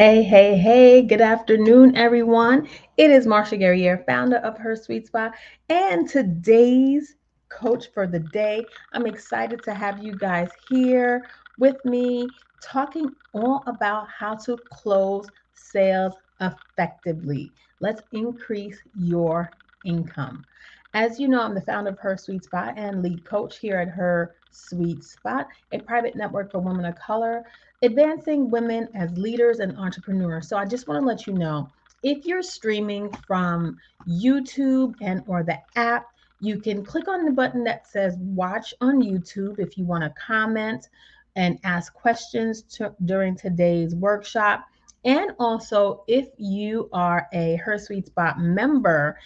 Hey, good afternoon, everyone. It is Marsha Guerrier, founder of Her Sweet Spot, and today's coach for the day. I'm excited to have you guys here with me talking all about how to close sales effectively. Let's increase your income. As you know, I'm the founder of Her Sweet Spot and lead coach here at Her Sweet Spot, a private network for women of color advancing women as leaders and entrepreneurs. So I just want to let you know if you're streaming from YouTube and or the app, you can click on the button that says watch on YouTube if you want to comment and ask questions during today's workshop. And also, if you are a Her Sweet Spot member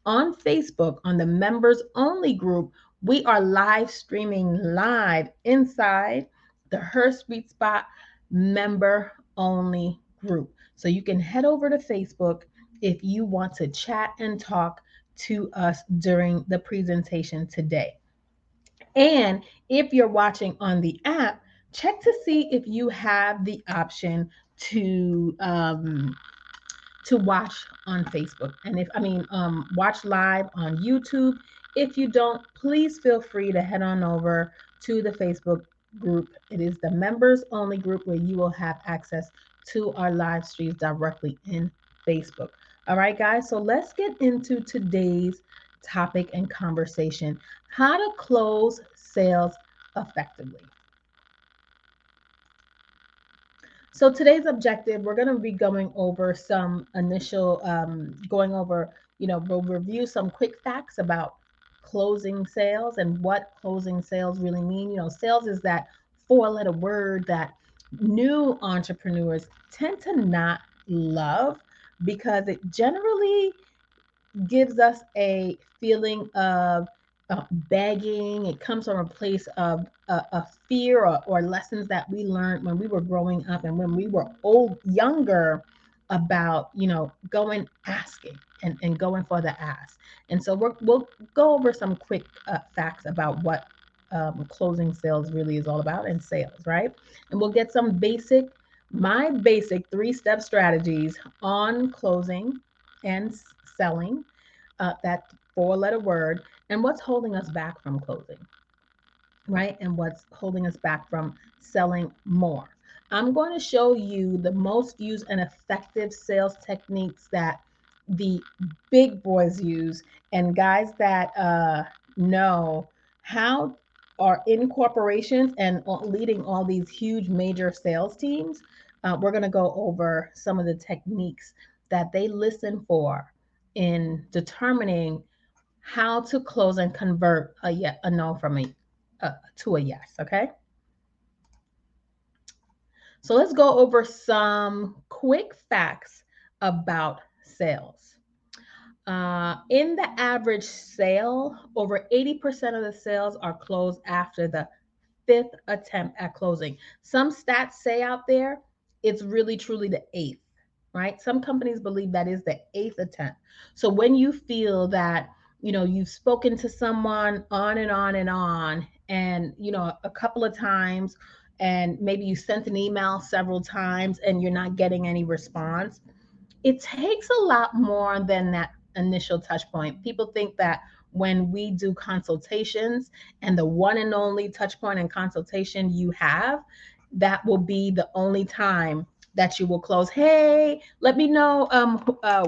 on Facebook on the members only group, we are live streaming live inside the Her Sweet Spot member only group. So you can head over to Facebook if you want to chat and talk to us during the presentation today. And if you're watching on the app, check to see if you have the option to watch on Facebook. And watch live on YouTube. If you don't, please feel free to head on over to the Facebook group. It is the members only group where you will have access to our live streams directly in Facebook. All right, guys. So let's get into today's topic and conversation: how to close sales effectively. So today's objective, we're going to be going over some initial, going over, we'll review some quick facts about closing sales and what closing sales really mean. Sales is that four-letter word that new entrepreneurs tend to not love because it generally gives us a feeling of begging. It comes from a place of a fear or lessons that we learned when we were growing up and when we were younger about, going asking and going for the ask. And so we'll go over some quick facts about what closing sales really is all about and sales, right? And we'll get some my basic three-step strategies on closing and selling, that four-letter word, and what's holding us back from closing, right? And what's holding us back from selling more. I'm going to show you the most used and effective sales techniques that the big boys use, and guys that know how are in corporations and leading all these huge major sales teams. We're going to go over some of the techniques that they listen for in determining how to close and convert a no from to a yes. Okay. So let's go over some quick facts about sales. In the average sale, over 80% of the sales are closed after the fifth attempt at closing. Some stats say out there it's really truly the eighth, right? Some companies believe that is the eighth attempt. So when you feel that, you've spoken to someone on and on and on, and, a couple of times, and maybe you sent an email several times and you're not getting any response, it takes a lot more than that initial touch point. People think that when we do consultations and the one and only touch point and consultation you have, that will be the only time that you will close. Hey, let me know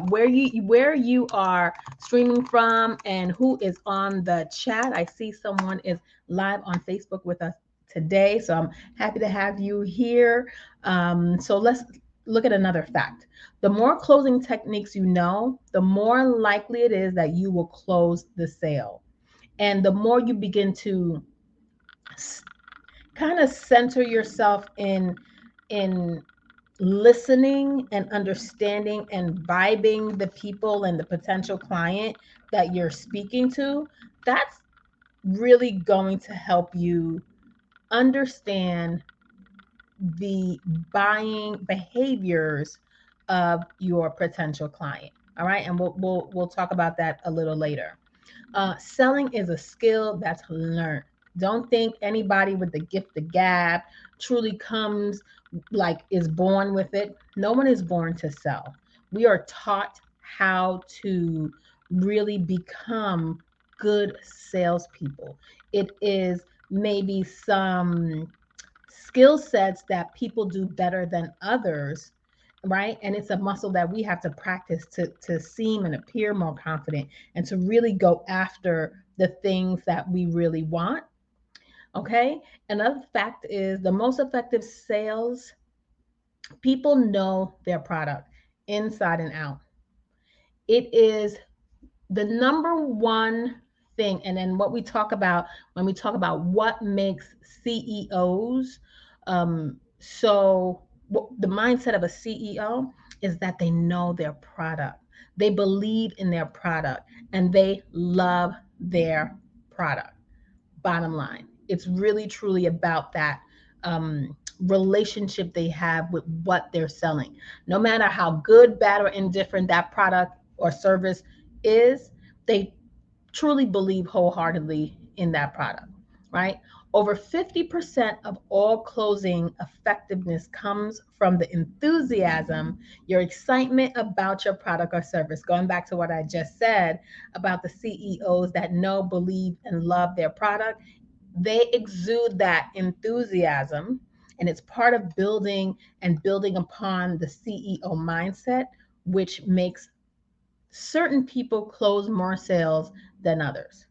where you are streaming from and who is on the chat. I see someone is live on Facebook with us today, so I'm happy to have you here. So let's look at another fact. The more closing techniques you know, the more likely it is that you will close the sale. And the more you begin to kind of center yourself in listening and understanding and vibing the people and the potential client that you're speaking to, that's really going to help you understand the buying behaviors of your potential client. All right, and we'll talk about that a little later. Selling is a skill that's learned. Don't think anybody with the gift of gab truly comes like is born with it. No one is born to sell. We are taught how to really become good salespeople. It is maybe some skill sets that people do better than others, right? And it's a muscle that we have to practice to seem and appear more confident and to really go after the things that we really want. Okay. Another fact is the most effective sales people know their product inside and out. It is the number one thing. And then what we talk about when we talk about what makes CEOs, so the mindset of a CEO is that they know their product, they believe in their product, and they love their product. Bottom line, it's really truly about that relationship they have with what they're selling. No matter how good, bad, or indifferent that product or service is, they truly believe wholeheartedly in that product, right? Over 50% of all closing effectiveness comes from the enthusiasm, your excitement about your product or service. Going back to what I just said about the CEOs that know, believe, and love their product, they exude that enthusiasm, and it's part of building upon the CEO mindset, which makes certain people close more sales than others.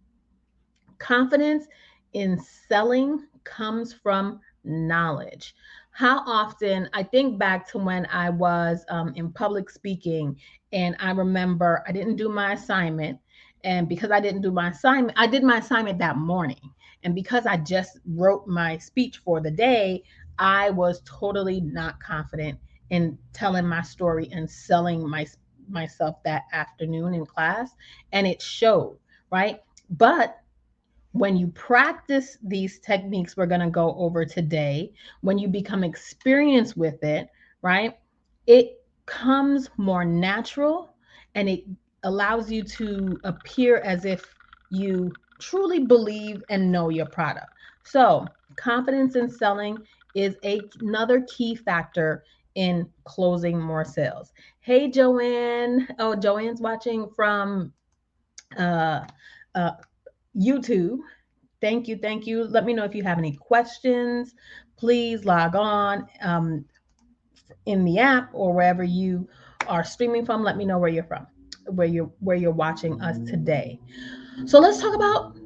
Confidence in selling comes from knowledge. How often, I think back to when I was in public speaking, and I remember I didn't do my assignment. And because I didn't do my assignment, I did my assignment that morning. And because I just wrote my speech for the day, I was totally not confident in telling my story and selling myself that afternoon in class. And it showed, right? But when you practice these techniques we're going to go over today, when you become experienced with it, right, it comes more natural, and it allows you to appear as if you truly believe and know your product. So, confidence in selling is another key factor in closing more sales. Hey, Joanne. Oh, Joanne's watching from uh, uh, YouTube. Thank you. Thank you. Let me know if you have any questions. Please log on in the app or wherever you are streaming from. Let me know where you're from, where you're watching us today. So let's talk about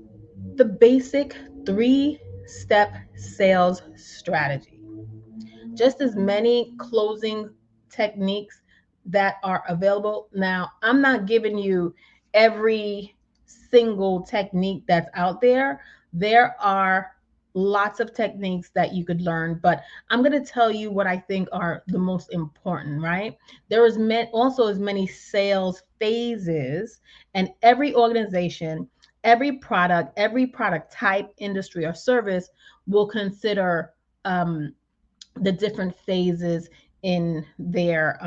the basic 3-step sales strategy. Just as many closing techniques that are available. Now, I'm not giving you every single technique that's out there. There are lots of techniques that you could learn, but I'm going to tell you what I think are the most important, right? There is also as many sales phases, and every organization, every product type, industry, or service will consider the different phases in their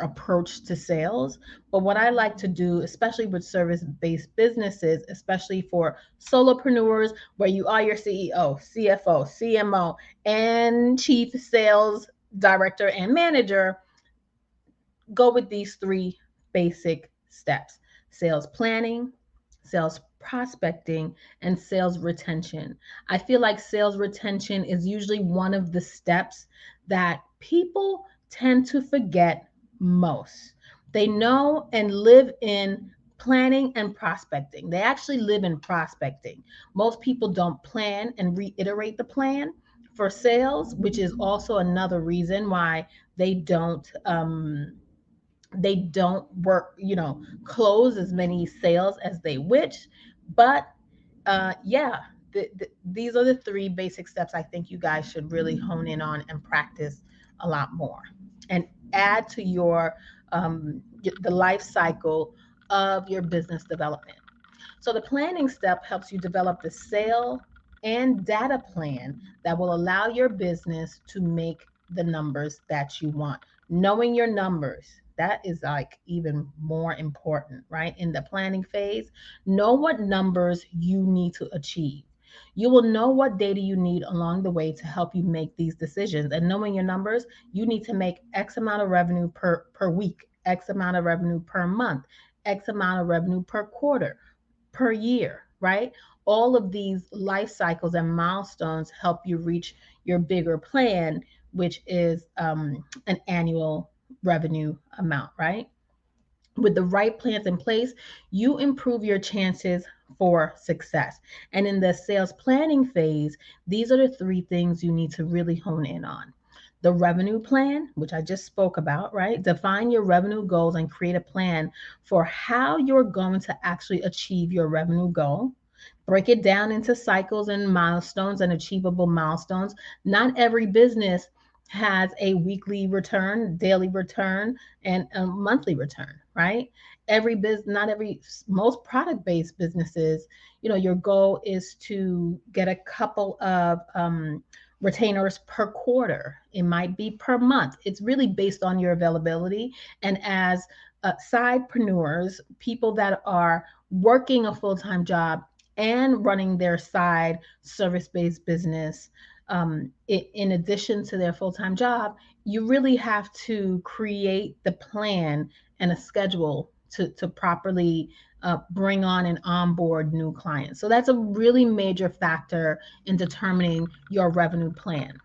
approach to sales. But what I like to do, especially with service-based businesses, especially for solopreneurs, where you are your CEO, CFO, CMO, and chief sales director and manager, go with these 3 basic steps: sales planning, sales prospecting, and sales retention. I feel like sales retention is usually one of the steps that people tend to forget most. They know and live in planning and prospecting. They actually live in prospecting. Most people don't plan and reiterate the plan for sales, which is also another reason why they don't work, close as many sales as they wish. But yeah, these are the 3 basic steps I think you guys should really hone in on and practice a lot more, and add to the life cycle of your business development. So the planning step helps you develop the sale and data plan that will allow your business to make the numbers that you want. Knowing your numbers, that is like even more important, right? In the planning phase, know what numbers you need to achieve. You will know what data you need along the way to help you make these decisions. And knowing your numbers, you need to make X amount of revenue per week, X amount of revenue per month, X amount of revenue per quarter, per year, right? All of these life cycles and milestones help you reach your bigger plan, which is an annual revenue amount, right? With the right plans in place, you improve your chances for success. And in the sales planning phase, these are the three things you need to really hone in on. The revenue plan, which I just spoke about, right? Define your revenue goals and create a plan for how you're going to actually achieve your revenue goal. Break it down into cycles and milestones and achievable milestones. Not every business has a weekly return, daily return, and a monthly return, right? Every business, not every, most product based businesses, your goal is to get a couple of retainers per quarter. It might be per month. It's really based on your availability. And as sidepreneurs, people that are working a full time job and running their side service based business, in addition to their full time job, you really have to create the plan and a schedule to properly bring on and onboard new clients. So that's a really major factor in determining your revenue plan.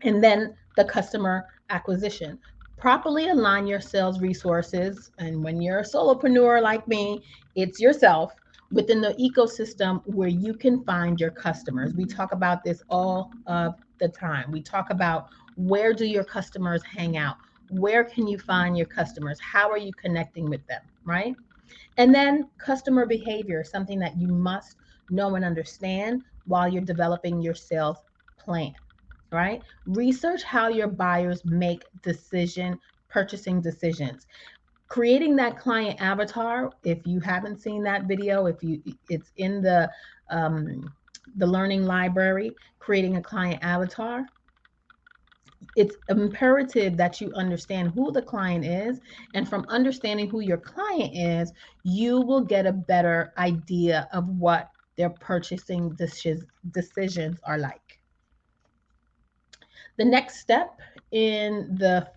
And then the customer acquisition. Properly align your sales resources. And when you're a solopreneur like me, it's yourself within the ecosystem where you can find your customers. We talk about this all of the time. We talk about, where do your customers hang out? Where can you find your customers? How are you connecting with them, right? And then customer behavior, something that you must know and understand while you're developing your sales plan, right? Research how your buyers make purchasing decisions. Creating that client avatar, if you haven't seen that video, it's in the learning library, creating a client avatar. It's imperative that you understand who the client is. And from understanding who your client is, you will get a better idea of what their purchasing decisions are like. The next step in the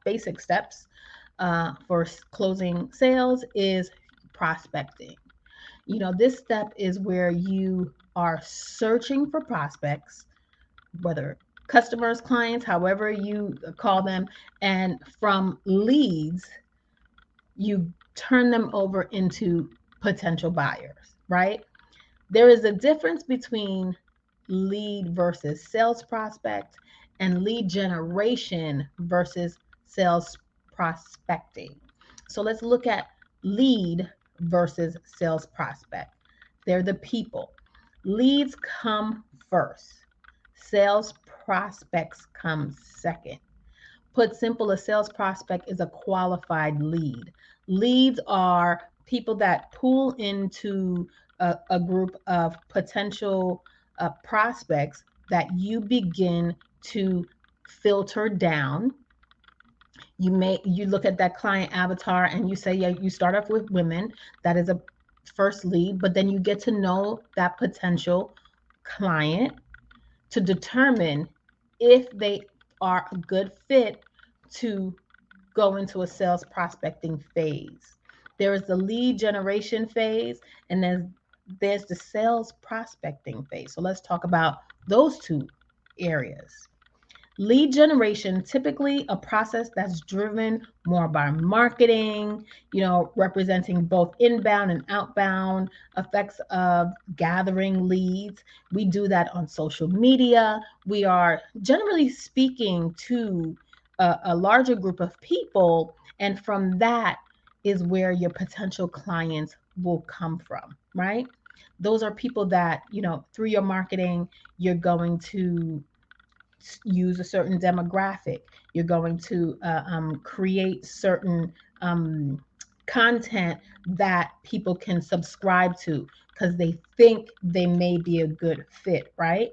basic steps for closing sales is prospecting. This step is where you are searching for prospects, whether customers, clients, however you call them, and from leads, you turn them over into potential buyers, right? There is a difference between lead versus sales prospect and lead generation versus sales prospecting. So let's look at lead versus sales prospect. They're the people. Leads come first. Sales prospects come second. Put simple, a sales prospect is a qualified lead. Leads are people that pull into a group of potential prospects that you begin to filter down. You look at that client avatar and you say, yeah, you start off with women. That is a first lead, but then you get to know that potential client to determine if they are a good fit to go into a sales prospecting phase. There is the lead generation phase, and then there's the sales prospecting phase. So let's talk about those two areas. Lead generation, typically a process that's driven more by marketing, representing both inbound and outbound effects of gathering leads. We do that on social media. We are generally speaking to a larger group of people, and from that is where your potential clients will come from, right? Those are people that, through your marketing, you're going to use a certain demographic. You're going to create certain content that people can subscribe to because they think they may be a good fit, right?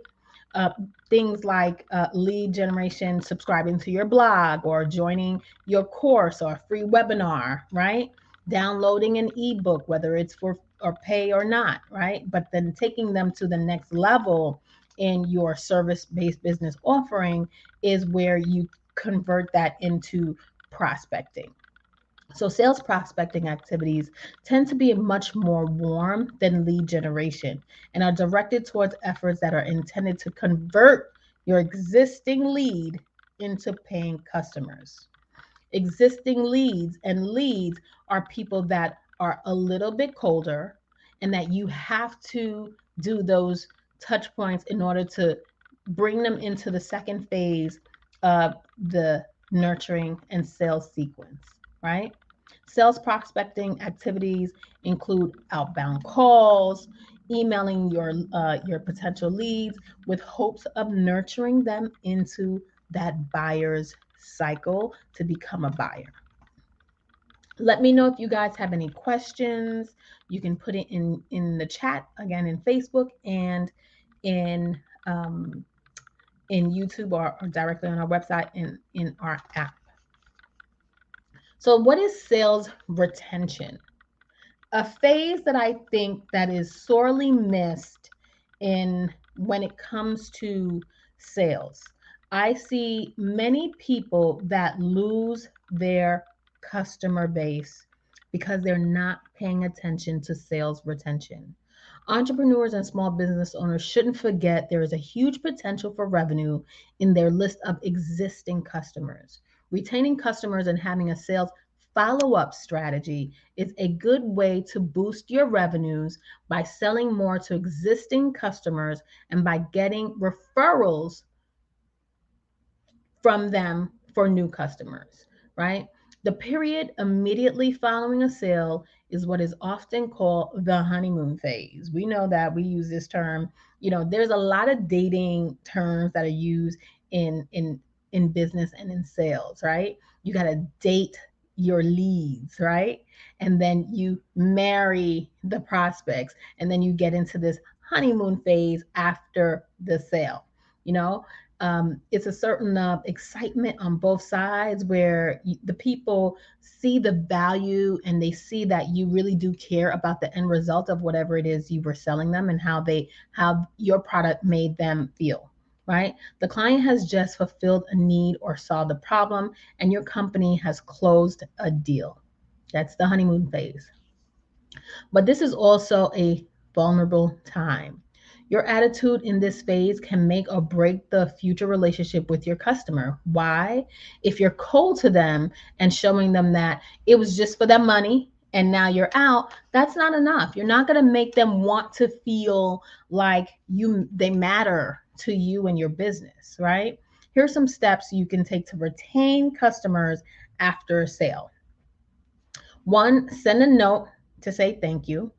Uh, Things like lead generation, subscribing to your blog or joining your course or free webinar, right? Downloading an ebook, whether it's for or pay or not, right? But then taking them to the next level in your service-based business offering is where you convert that into prospecting. So sales prospecting activities tend to be much more warm than lead generation and are directed towards efforts that are intended to convert your existing lead into paying customers. Existing leads are people that are a little bit colder and that you have to do those touch points in order to bring them into the second phase of the nurturing and sales sequence, right? Sales prospecting activities include outbound calls, emailing your potential leads with hopes of nurturing them into that buyer's cycle to become a buyer. Let me know if you guys have any questions. You can put it in the chat again in Facebook and in um, in YouTube or directly on our website in our app. So, what is sales retention? A phase that I think that is sorely missed in when it comes to sales. I see many people that lose their customer base because they're not paying attention to sales retention. Entrepreneurs and small business owners shouldn't forget there is a huge potential for revenue in their list of existing customers. Retaining customers and having a sales follow up strategy is a good way to boost your revenues by selling more to existing customers and by getting referrals from them for new customers, right? The period immediately following a sale is what is often called the honeymoon phase. We know that we use this term. There's a lot of dating terms that are used in business and in sales, right? You got to date your leads, right? And then you marry the prospects, and then you get into this honeymoon phase after the sale. You know, it's a certain excitement on both sides where the people see the value and they see that you really do care about the end result of whatever it is you were selling them and how your product made them feel, right? The client has just fulfilled a need or solved a problem, and your company has closed a deal. That's the honeymoon phase. But this is also a vulnerable time. Your attitude in this phase can make or break the future relationship with your customer. Why? If you're cold to them and showing them that it was just for their money and now you're out, that's not enough. You're not going to make them want to feel like they matter to you and your business, right? Here's some steps you can take to retain customers after a sale. One, send a note to say thank you,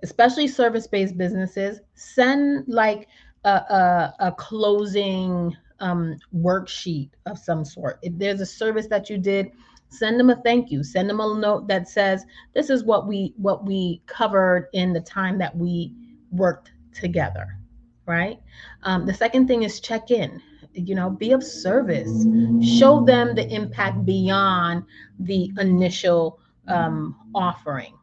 especially service-based businesses. Send like a closing worksheet of some sort. If there's a service that you did, send them a thank you. Send them a note that says this is what we covered in the time that we worked together, right? The second thing is check in. Be of service. Show them the impact beyond the initial offering.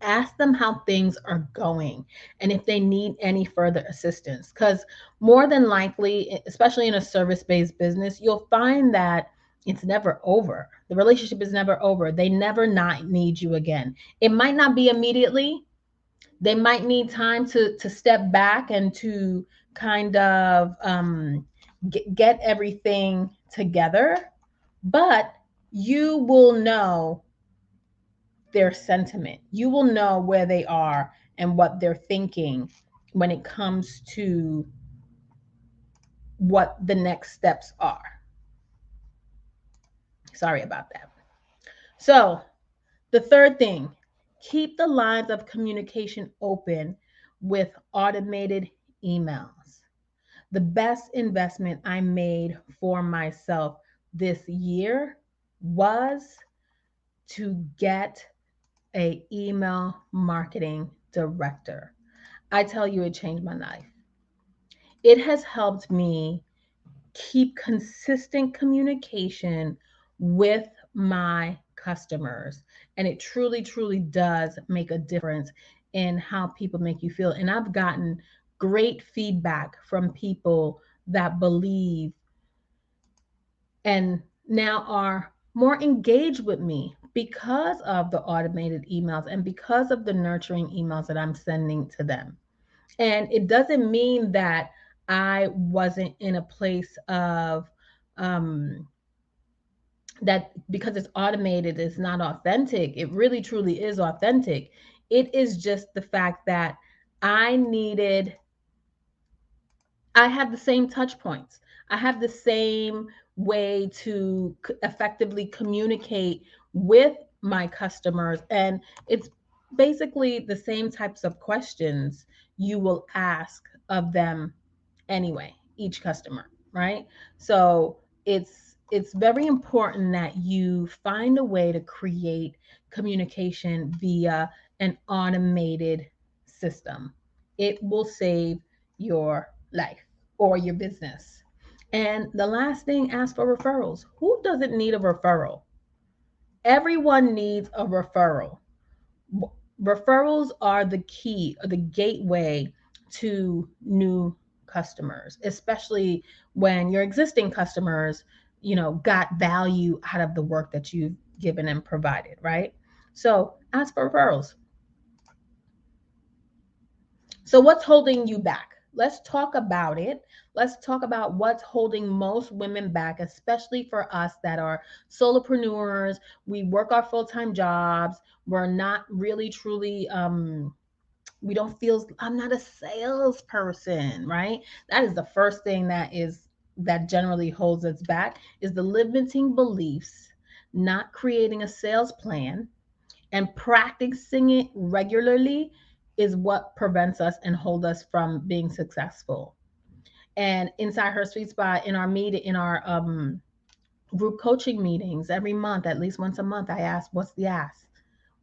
Ask them how things are going and if they need any further assistance, because more than likely, especially in a service-based business, you'll find that it's never over. The relationship is never over. They never not need you again. It might not be immediately. They might need time to step back and to kind of get everything together, but you will know their sentiment. You will know where they are and what they're thinking when it comes to what the next steps are. Sorry about that. So, the third thing, keep the lines of communication open with automated emails. The best investment I made for myself this year was to get a email marketing director. I tell you, it changed my life. It has helped me keep consistent communication with my customers. And it truly, truly does make a difference in how people make you feel. And I've gotten great feedback from people that believe and now are more engaged with me because of the automated emails and because of the nurturing emails that I'm sending to them. And it doesn't mean that I wasn't in a place of um, that because it's automated, it's not authentic. It really truly is authentic. It is just the fact that I needed I have the same touch points. I have the same way to effectively communicate with my customers. And it's basically the same types of questions you will ask of them anyway, each customer, right? So it's very important that you find a way to create communication via an automated system. It will save your life or your business. And the last thing, ask for referrals. Who doesn't need a referral? Everyone needs a referral. Referrals are the key or the gateway to new customers, especially when your existing customers, got value out of the work that you've given and provided, right? So ask for referrals. So, what's holding you back? Let's talk about it. Let's talk about what's holding most women back, especially for us that are solopreneurs. We work our full time jobs. We're not really truly, we don't feel, I'm not a salesperson, right? That is the first thing that generally holds us back is the limiting beliefs, not creating a sales plan and practicing it regularly is what prevents us and hold us from being successful. And inside her sweet spot, in our group coaching meetings every month, at least once a month, I ask, what's the ask?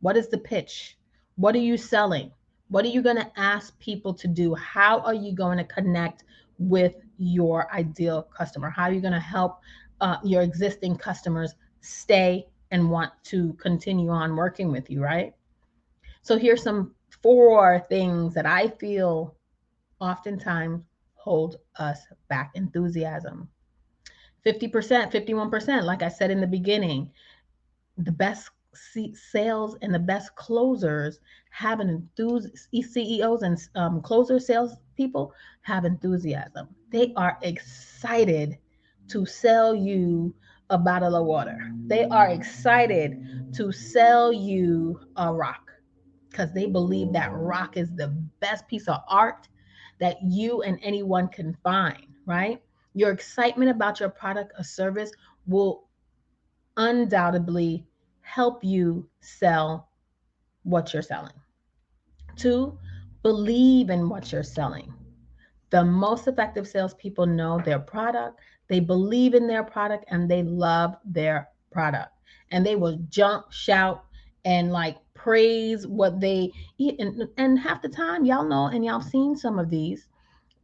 What is the pitch? What are you selling? What are you going to ask people to do? How are you going to connect with your ideal customer? How are you going to help your existing customers stay and want to continue on working with you, right? So here's some 4 things that I feel oftentimes hold us back. Enthusiasm. 50%, 51%, like I said in the beginning, the best sales and the best closers have an CEOs and closer sales people have enthusiasm. They are excited to sell you a bottle of water. They are excited to sell you a rock because they believe that rock is the best piece of art that you and anyone can find, right? Your excitement about your product or service will undoubtedly help you sell what you're selling. 2, believe in what you're selling. The most effective salespeople know their product, they believe in their product, and they love their product. And they will jump, shout, and like praise what they eat. And half the time, y'all know, and y'all seen some of these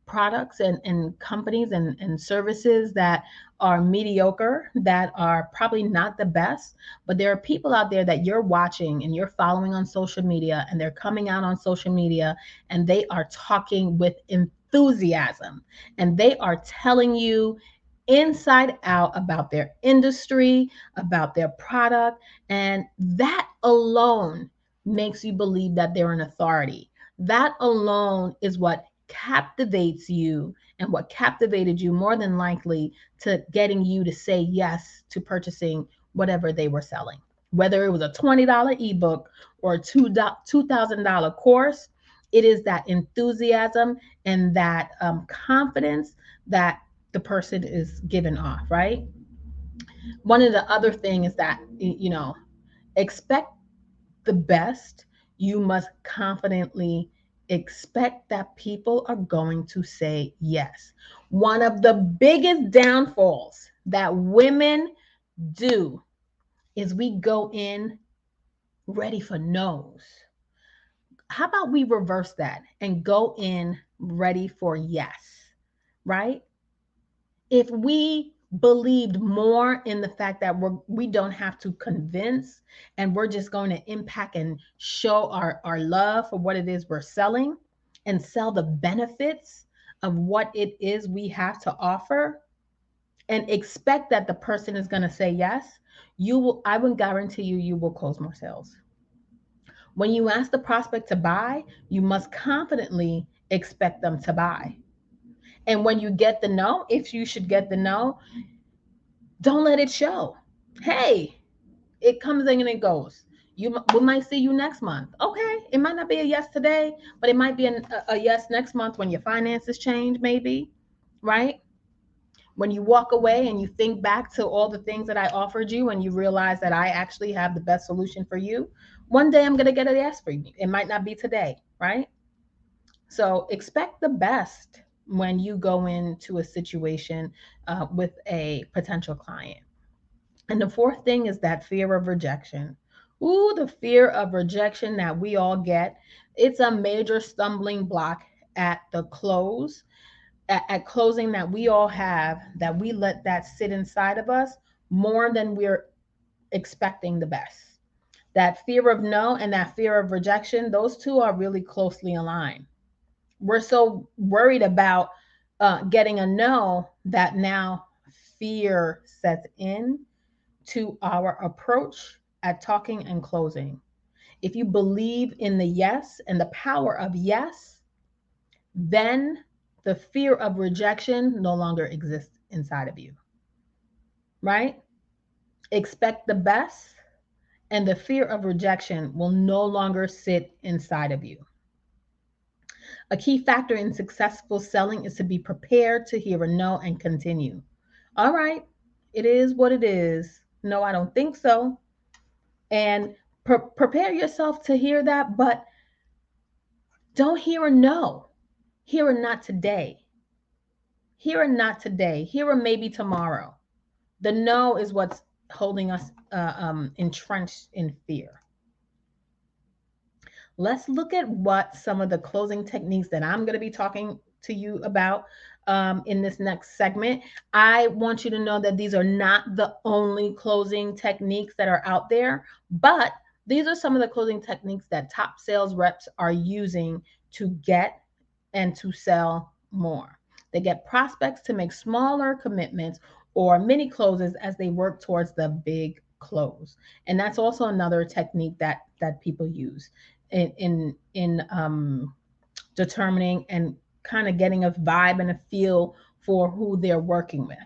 products and companies and services that are mediocre, that are probably not the best, but there are people out there that you're watching and you're following on social media, and they're coming out on social media and they are talking with enthusiasm and they are telling you inside out about their industry, about their product, and that alone makes you believe that they're an authority. That alone is what captivates you and what captivated you more than likely to getting you to say yes to purchasing whatever they were selling. Whether it was a $20 ebook or a $2,000 course, it is that enthusiasm and that confidence that the person is giving off, right? One of the other things is that, expect the best. You must confidently expect that people are going to say yes. One of the biggest downfalls that women do is we go in ready for no's. How about we reverse that and go in ready for yes, right? If we believed more in the fact that we don't have to convince, and we're just going to impact and show our love for what it is we're selling, and sell the benefits of what it is we have to offer, and expect that the person is going to say yes, you will, I would guarantee you, you will close more sales. When you ask the prospect to buy, you must confidently expect them to buy. And when you get the no, if you should get the no, don't let it show. Hey, it comes in and it goes. We might see you next month. Okay, it might not be a yes today, but it might be a yes next month when your finances change, maybe, right? When you walk away and you think back to all the things that I offered you and you realize that I actually have the best solution for you, one day I'm going to get a yes for you. It might not be today, right? So expect the best when you go into a situation with a potential client. And the fourth thing is that fear of rejection. Ooh, the fear of rejection that we all get. It's a major stumbling block at the close, at closing, that we all have, that we let that sit inside of us more than we're expecting the best. That fear of no and that fear of rejection, those two are really closely aligned. We're so worried about getting a no that now fear sets in to our approach at talking and closing. If you believe in the yes and the power of yes, then the fear of rejection no longer exists inside of you, right? Expect the best, and the fear of rejection will no longer sit inside of you. A key factor in successful selling is to be prepared to hear a no and continue. All right, it is what it is. No, I don't think so. And prepare yourself to hear that, but don't hear a no. Hear a not today. Hear a not today. Hear a maybe tomorrow. The no is what's holding us entrenched in fear. Let's look at what some of the closing techniques that I'm going to be talking to you about in this next segment. I want you to know that these are not the only closing techniques that are out there, but these are some of the closing techniques that top sales reps are using to get and to sell more. They get prospects to make smaller commitments or mini closes as they work towards the big close. And that's also another technique that people use in determining and kind of getting a vibe and a feel for who they're working with.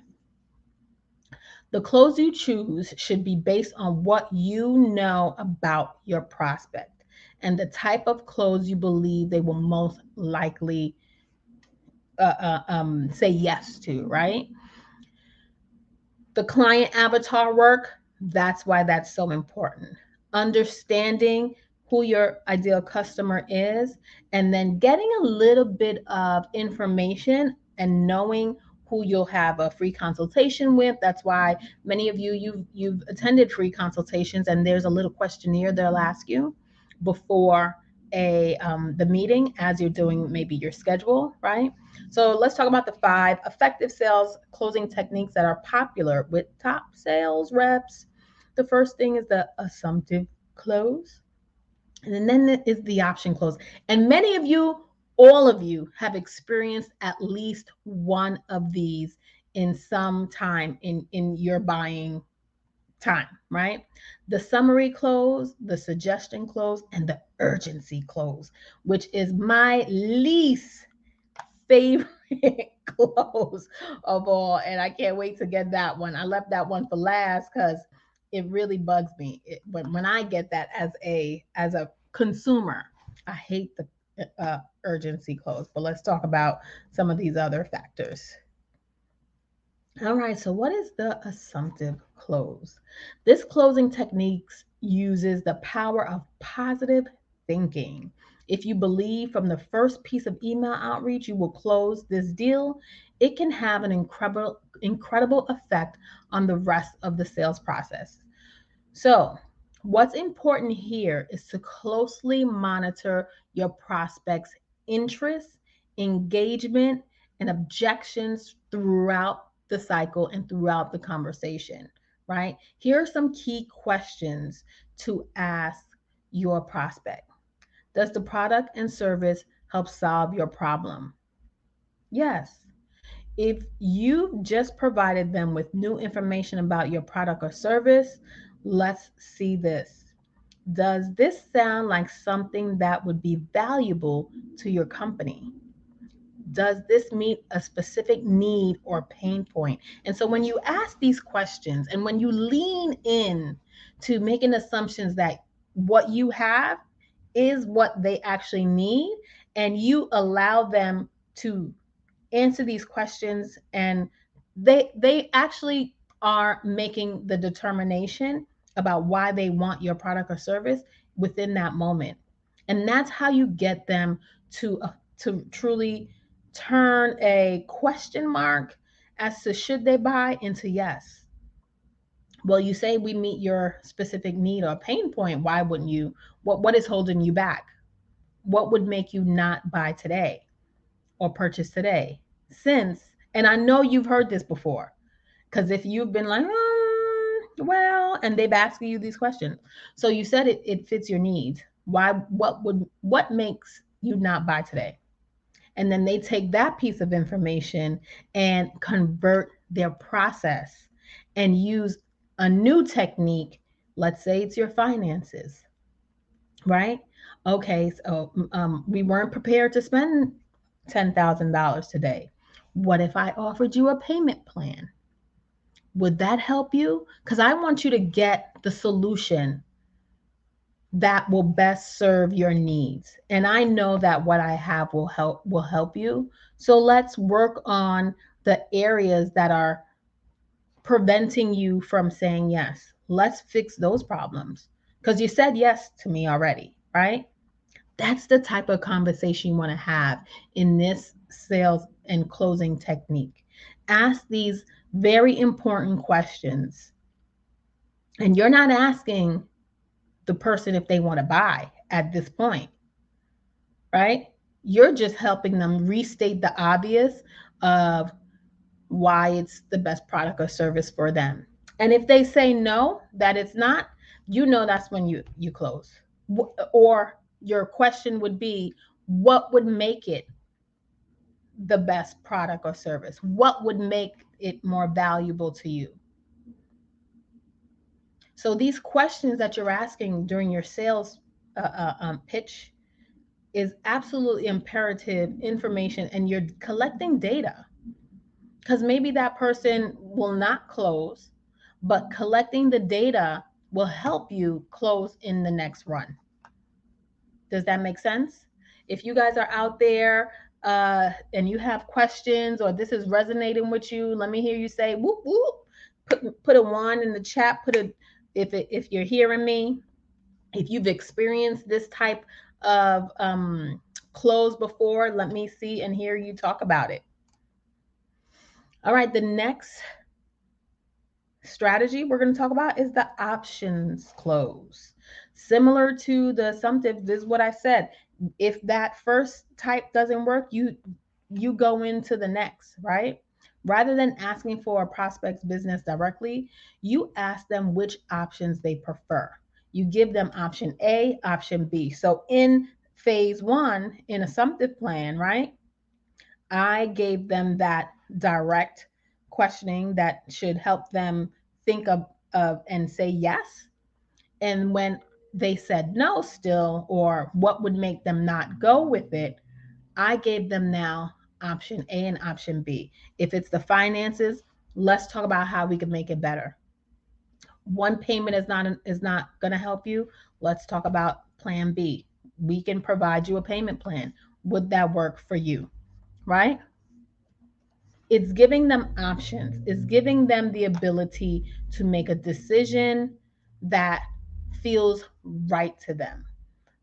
The close you choose should be based on what you know about your prospect and the type of close you believe they will most likely say yes to, right? The client avatar work, that's why that's so important. Understanding who your ideal customer is, and then getting a little bit of information and knowing who you'll have a free consultation with. That's why many of you've attended free consultations, and there's a little questionnaire they'll ask you before a the meeting as you're doing maybe your schedule, right? So let's talk about the 5 effective sales closing techniques that are popular with top sales reps. The first thing is the assumptive close, and then is the option close. And many of you, all of you, have experienced at least one of these in some time in your buying time, right? The summary close, the suggestion close, and the urgency close, which is my least favorite close of all. And I can't wait to get that one. I left that one for last because it really bugs me. But when I get that as a consumer, I hate the urgency close. But let's talk about some of these other factors. All right, so what is the assumptive close? This closing techniques uses the power of positive thinking. If you believe from the first piece of email outreach you will close this deal, it can have an incredible effect on the rest of the sales process. So, what's important here is to closely monitor your prospects' interests, engagement, and objections throughout the cycle and throughout the conversation, right? Here are some key questions to ask your prospect. Does the product and service help solve your problem? Yes. If you just provided them with new information about your product or service, let's see this. Does this sound like something that would be valuable to your company? Does this meet a specific need or pain point? And so when you ask these questions and when you lean in to making assumptions that what you have is what they actually need, and you allow them to answer these questions, and they actually are making the determination about why they want your product or service within that moment. And that's how you get them to truly turn a question mark as to should they buy into yes. Well, you say we meet your specific need or pain point. Why wouldn't you? What is holding you back? What would make you not buy today or purchase today? Since, and I know you've heard this before, because if you've been like, well, and they've asked you these questions. So you said it fits your needs. Why, what makes you not buy today? And then they take that piece of information and convert their process and use a new technique. Let's say it's your finances, right? Okay, so we weren't prepared to spend $10,000 today. What if I offered you a payment plan? Would that help you? Because I want you to get the solution that will best serve your needs. And I know that what I have will help you. So let's work on the areas that are preventing you from saying yes. Let's fix those problems. Because you said yes to me already, right? That's the type of conversation you want to have in this sales and closing technique. Ask these very important questions. And you're not asking the person if they want to buy at this point, right? You're just helping them restate the obvious of why it's the best product or service for them. And if they say no, that it's not, that's when you close. Or your question would be, what would make it the best product or service? What would make it more valuable to you? So these questions that you're asking during your sales pitch is absolutely imperative information, and you're collecting data, because maybe that person will not close, but collecting the data will help you close in the next run. Does that make sense? If you guys are out there and you have questions, or this is resonating with you, let me hear you say whoop whoop. Put a one in the chat. If you're hearing me, if you've experienced this type of close before, let me see and hear you talk about it. All right, the next strategy we're going to talk about is the options close. Similar to the assumptive, this is what I said. If that first type doesn't work, you go into the next, right? Rather than asking for a prospect's business directly, you ask them which options they prefer. You give them option A, option B. So in phase one, in assumptive plan, right, I gave them that direct questioning that should help them think of and say yes. And when they said no still, or what would make them not go with it, I gave them now option A and option B. If it's the finances, let's talk about how we can make it better. One payment is not going to help you. Let's talk about plan B. We can provide you a payment plan. Would that work for you? Right? It's giving them options. It's giving them the ability to make a decision that feels right to them,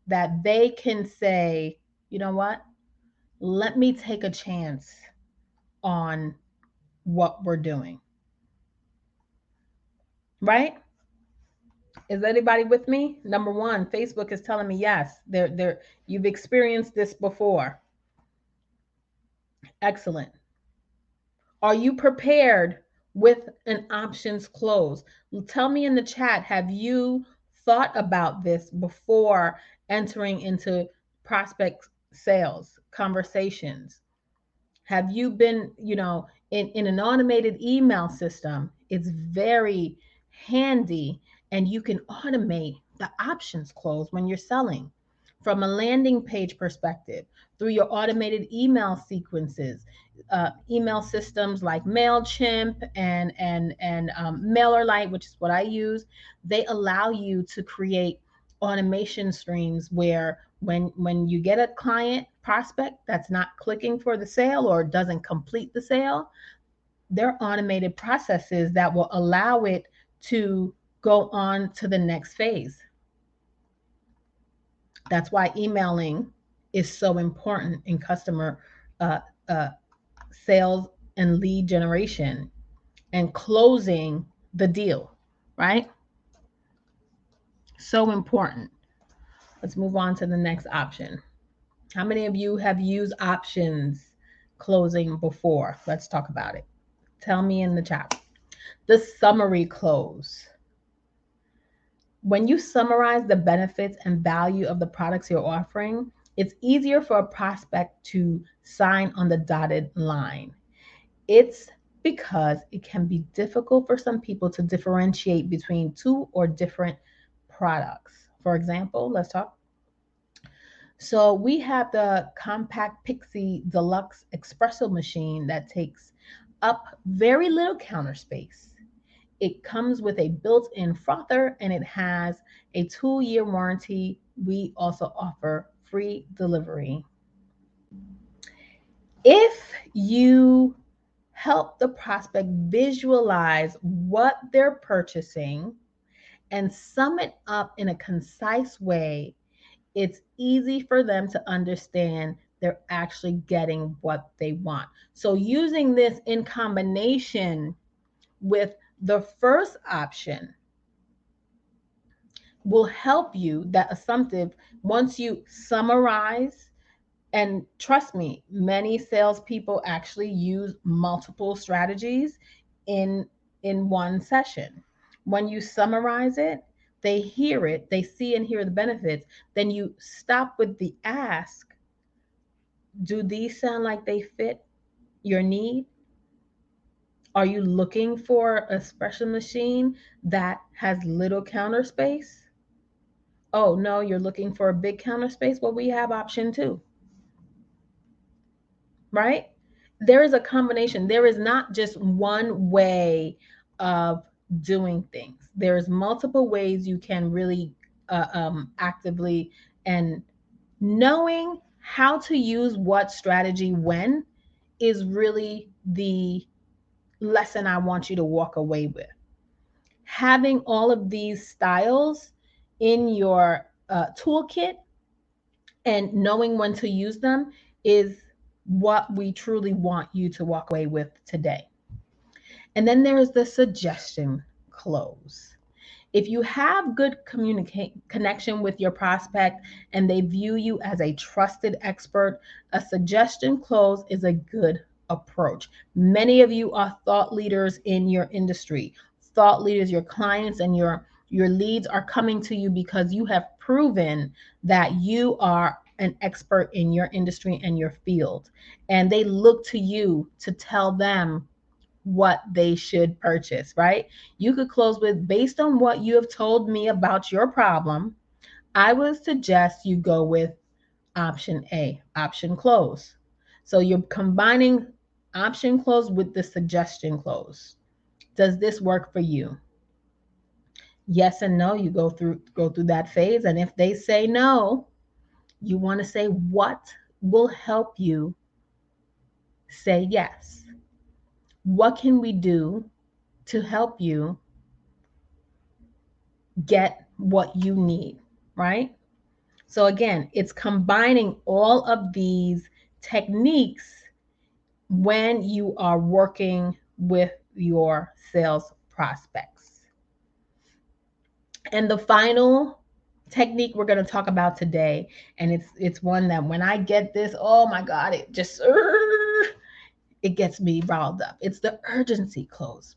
that they can say, you know what? Let me take a chance on what we're doing. Right? Is anybody with me? Number one, Facebook is telling me yes. You've experienced this before. Excellent. Are you prepared with an options close. Tell me in the chat, have you thought about this before entering into prospect sales conversations? Have you been, in an automated email system? It's very handy, and you can automate the options close when you're selling from a landing page perspective through your automated email sequences. Email systems like Mailchimp and MailerLite, which is what I use, they allow you to create automation streams where when you get a client prospect that's not clicking for the sale or doesn't complete the sale, there are automated processes that will allow it to go on to the next phase. That's why emailing is so important in customer uh, uh, sales and lead generation and closing the deal, right? So important. Let's move on to the next option. How many of you have used options closing before? Let's talk about it. Tell me in the chat. The summary close. When you summarize the benefits and value of the products you're offering, it's easier for a prospect to sign on the dotted line. It's because it can be difficult for some people to differentiate between two or different products. For example, let's talk. So we have the compact Pixie Deluxe espresso machine that takes up very little counter space. It comes with a built-in frother and it has a 2-year warranty. We also offer free delivery. If you help the prospect visualize what they're purchasing and sum it up in a concise way, it's easy for them to understand they're actually getting what they want. So using this in combination with the first option will help you, that assumptive, once you summarize. And trust me, many salespeople actually use multiple strategies in one session. When you summarize it, they hear it, they see and hear the benefits. Then you stop with the ask, do these sound like they fit your need? Are you looking for a special machine that has little counter space? Oh, no, you're looking for a big counter space? Well, we have option 2. Right? There is a combination. There is not just one way of doing things. There's multiple ways you can really actively, and knowing how to use what strategy when is really the lesson I want you to walk away with. Having all of these styles in your toolkit and knowing when to use them is what we truly want you to walk away with today. And then there's the suggestion close. If you have good connection with your prospect and they view you as a trusted expert, a suggestion close is a good approach. Many of you are thought leaders in your industry. Thought leaders, your clients and your leads are coming to you because you have proven that you are an expert in your industry and your field. And they look to you to tell them what they should purchase, right? You could close with, based on what you have told me about your problem, I would suggest you go with option A, option close. So you're combining option close with the suggestion close. Does this work for you? Yes and no. You go through that phase, and if they say no, you want to say, what will help you say yes? What can we do to help you get what you need, right? So again, it's combining all of these techniques when you are working with your sales prospects. And the final technique we're going to talk about today, and it's one that when I get this, oh my God, it just it gets me riled up. It's the urgency close.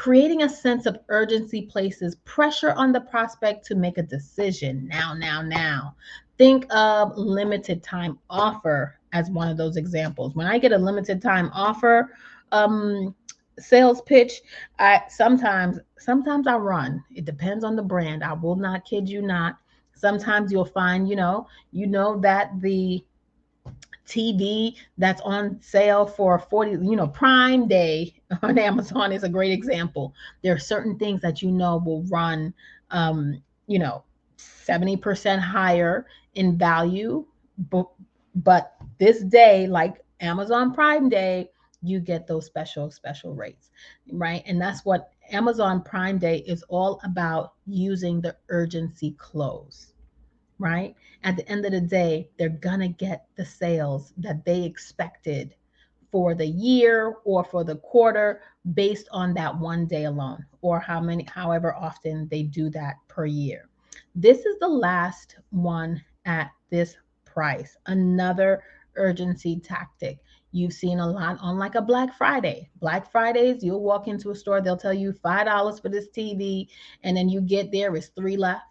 Creating a sense of urgency places pressure on the prospect to make a decision now, now, now. Think of limited time offer as one of those examples. When I get a limited time offer um, sales pitch, I sometimes I run. It depends on the brand. I will not kid you not. Sometimes you'll find, that the TV that's on sale for 40, Prime Day on Amazon is a great example. There are certain things that will run, um, you know, 70% higher in value, but, but this day, like Amazon Prime Day, you get those special rates, right? And that's what Amazon Prime Day is all about, using the urgency close, right? At the end of the day, they're gonna get the sales that they expected for the year or for the quarter based on that one day alone, or however often they do that per year. This is the last one at this price. Another urgency tactic. You've seen a lot on like a Black Friday. Black Fridays, you'll walk into a store, they'll tell you $5 for this TV, and then you get there, it's three left.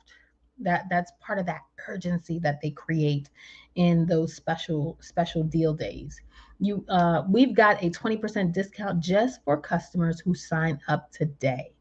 That's part of that urgency that they create in those special deal days. We've got a 20% discount just for customers who sign up today.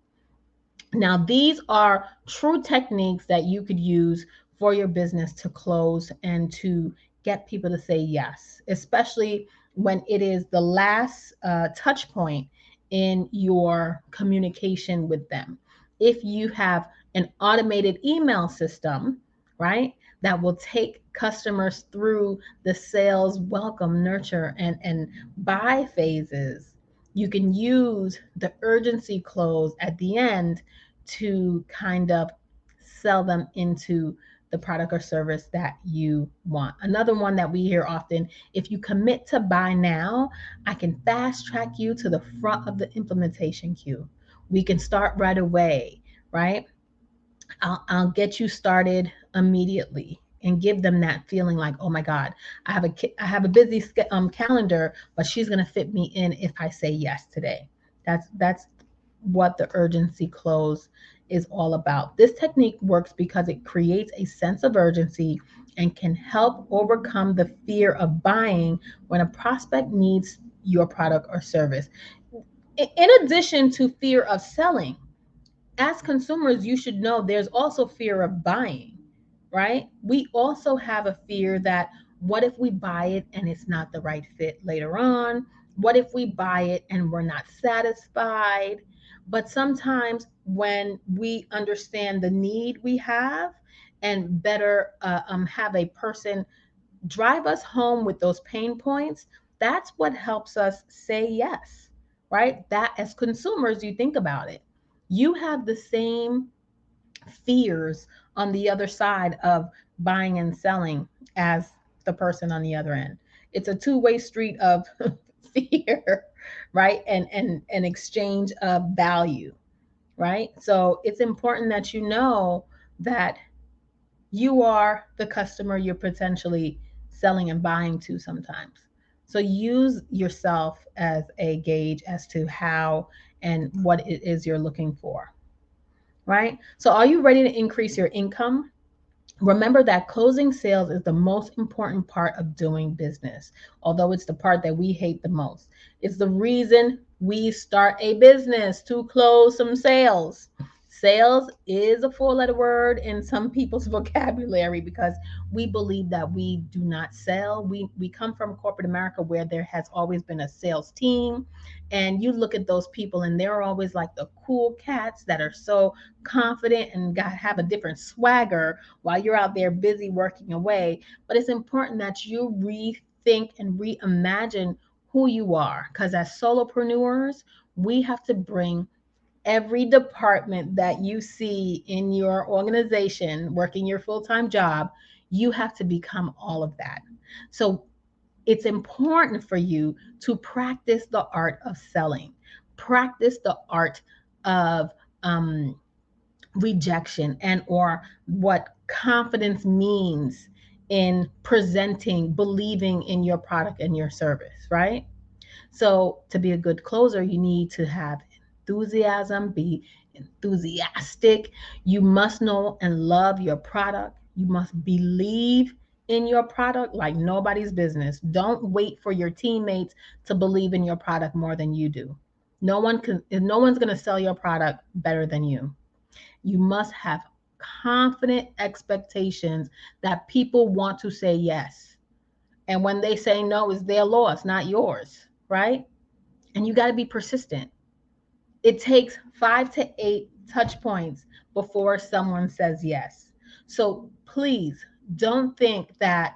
Now, these are true techniques that you could use for your business to close and to get people to say yes, especially when it is the last touch point in your communication with them. If you have an automated email system, right, that will take customers through the sales, welcome, nurture, and buy phases, you can use the urgency close at the end to kind of sell them into the product or service that you want. Another one that we hear often: if you commit to buy now, I can fast track you to the front of the implementation queue. We can start right away, right? I'll get you started immediately and give them that feeling like, oh my God, I have a busy calendar, but she's going to fit me in if I say yes today. That's what the urgency close is all about. This technique works because it creates a sense of urgency and can help overcome the fear of buying when a prospect needs your product or service. In addition to fear of selling, as consumers, you should know there's also fear of buying, right? We also have a fear that, what if we buy it and it's not the right fit later on? What if we buy it and we're not satisfied? But sometimes when we understand the need we have, and better have a person drive us home with those pain points, that's what helps us say yes, right? That, as consumers, you think about it, you have the same fears on the other side of buying and selling as the person on the other end. It's a two-way street of fear, right? And an exchange of value, right? So it's important that you know that you are the customer you're potentially selling and buying to sometimes. So use yourself as a gauge as to how and what it is you're looking for, right? So are you ready to increase your income? Remember that closing sales is the most important part of doing business, although it's the part that we hate the most. It's the reason we start a business, to close some sales. Sales is a four-letter word in some people's vocabulary because we believe that we do not sell. We come from corporate America where there has always been a sales team, and you look at those people and they're always like the cool cats that are so confident and have a different swagger while you're out there busy working away. But it's important that you rethink and reimagine who you are, because as solopreneurs, we have to bring every department that you see in your organization working your full-time job. You have to become all of that. So it's important for you to practice the art of selling, practice the art of rejection, and or what confidence means in presenting, believing in your product and your service, right? So to be a good closer, you need to have enthusiasm, be enthusiastic. You must know and love your product. You must believe in your product like nobody's business. Don't wait for your teammates to believe in your product more than you do. No one's going to sell your product better than you. You must have confident expectations that people want to say yes. And when they say no, it's their loss, not yours, right? And you got to be persistent. It takes 5 to 8 touch points before someone says yes. So please don't think that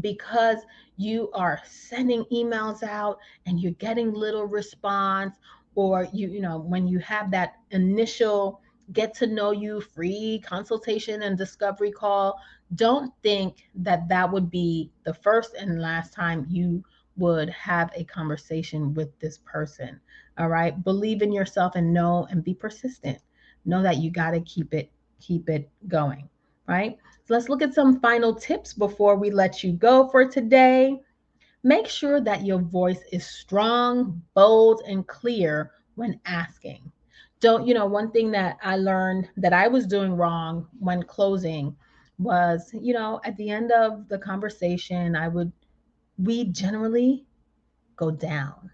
because you are sending emails out and you're getting little response, or when you have that initial get to know you free consultation and discovery call, don't think that that would be the first and last time you would have a conversation with this person. All right, believe in yourself and know and be persistent. Know that you got to keep it going, right? So let's look at some final tips before we let you go for today. Make sure that your voice is strong, bold, and clear when asking. Don't, one thing that I learned that I was doing wrong when closing was, at the end of the conversation, we generally go down.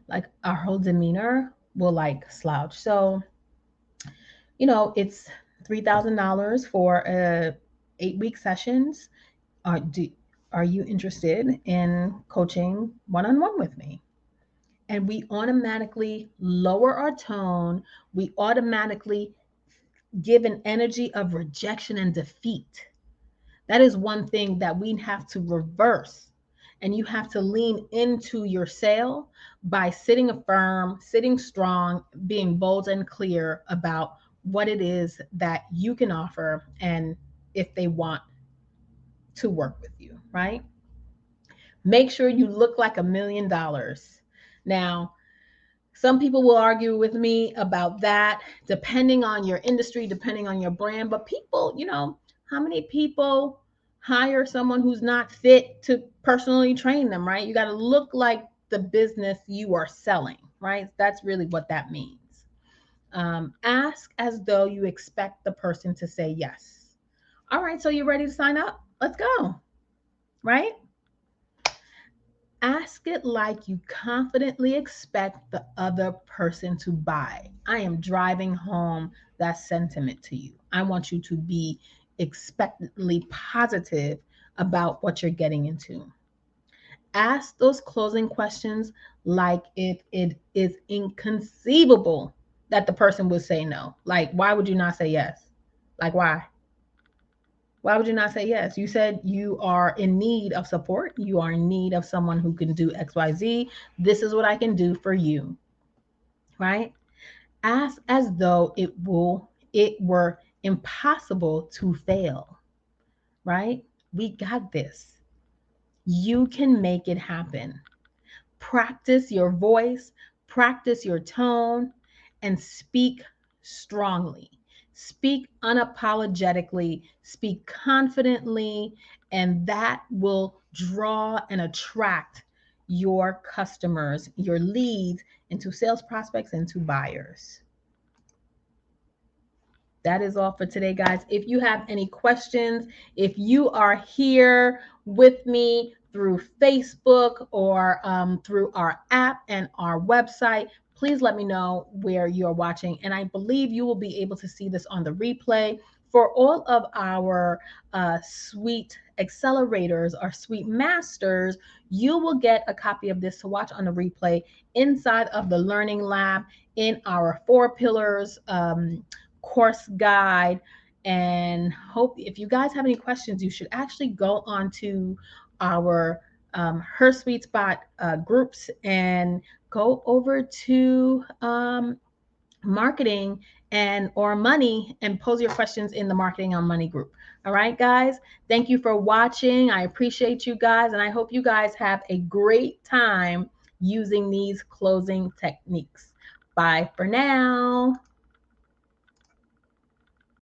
Like our whole demeanor will like slouch. So, it's $3,000 for 8-week sessions. Are, do, are you interested in coaching one-on-one with me? And we automatically lower our tone. We automatically give an energy of rejection and defeat. That is one thing that we have to reverse. And you have to lean into your sale by sitting firm, sitting strong, being bold and clear about what it is that you can offer and if they want to work with you, right? Make sure you look like $1,000,000. Now, some people will argue with me about that, depending on your industry, depending on your brand. But people, how many people hire someone who's not fit to personally train them, right? You got to look like the business you are selling, right? That's really what that means. Ask as though you expect the person to say yes. All right, so you ready to sign up? Let's go, right? Ask it like you confidently expect the other person to buy. I am driving home that sentiment to you. I want you to be expectantly positive about what you're getting into. Ask those closing questions like if it is inconceivable that the person would say no. Like, why would you not say yes? Like, why? Why would you not say yes? You said you are in need of support. You are in need of someone who can do XYZ. This is what I can do for you, right? Ask as though it were impossible to fail, right? We got this. You can make it happen. Practice your voice, practice your tone, and speak strongly. Speak unapologetically, speak confidently, and that will draw and attract your customers, your leads into sales prospects, into buyers. That is all for today, guys. If you have any questions, if you are here with me through Facebook or through our app and our website, please let me know where you're watching. And I believe you will be able to see this on the replay. For all of our suite accelerators, our suite masters, you will get a copy of this to watch on the replay inside of the Learning Lab in our 4 pillars course guide. And hope if you guys have any questions, you should actually go on to our Her Sweet Spot groups and go over to marketing and or money and pose your questions in the marketing on money group. All right, guys, thank you for watching. I appreciate you guys, and I hope you guys have a great time using these closing techniques. Bye for now.